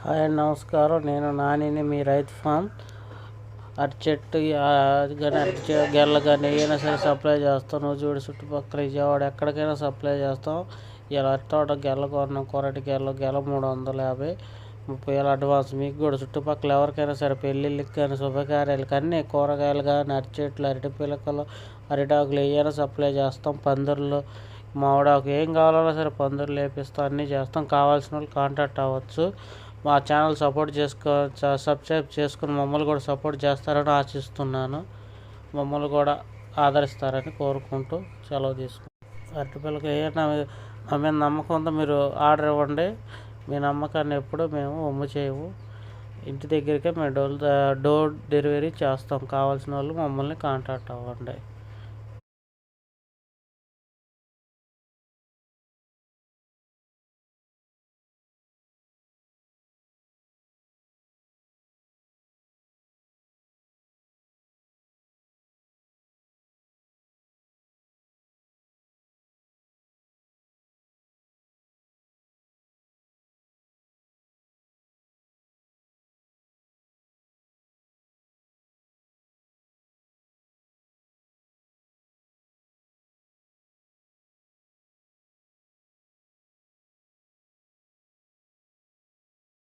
Hi అండి, నమస్కారం. నేను నానిని, మీ రైతు ఫామ్. అరటి చెట్టు అది కానీ అరటి గెల్ల కానీ ఏదైనా సరే సప్లై చేస్తాం. నూజివీడు చుట్టుపక్కల విజయవాడ ఎక్కడికైనా సప్లై చేస్తాం. ఇలా అరటి తోట గెల్ల కొన్నాం, కొరటి గెల 350, 30,000 అడ్వాన్స్. మీకు కూడా చుట్టుపక్కల ఎవరికైనా సరే పెళ్ళిళ్ళకి కానీ శుభకార్యాలకు అన్నీ కూరగాయలు కానీ అరటి చెట్లు, అరటి పిలకలు, అరిటాకులు ఏమైనా సప్లై చేస్తాం. పందిర్లు, మామిడాకు ఏం కావాలన్నా సరే పందిర్లు వేపిస్తాం, అన్నీ చేస్తాం. కావాల్సిన వాళ్ళు కాంటాక్ట్ అవ్వచ్చు. మా ఛానల్ సబ్స్క్రైబ్ చేసుకుని మమ్మల్ని కూడా సపోర్ట్ చేస్తారని ఆశిస్తున్నాను. మమ్మల్ని కూడా ఆదరిస్తారని కోరుకుంటూ సెలవు తీసుకుంటాం. అరటిపిల్లకి ఏమైనా మా మీద నమ్మకం ఉందో మీరు ఆర్డర్ ఇవ్వండి. మీ నమ్మకాన్ని ఎప్పుడూ మేము వమ్ము చేయము. ఇంటి దగ్గరికే మేము డోర్ డెలివరీ చేస్తాం. కావాల్సిన వాళ్ళు మమ్మల్ని కాంటాక్ట్ అవ్వండి.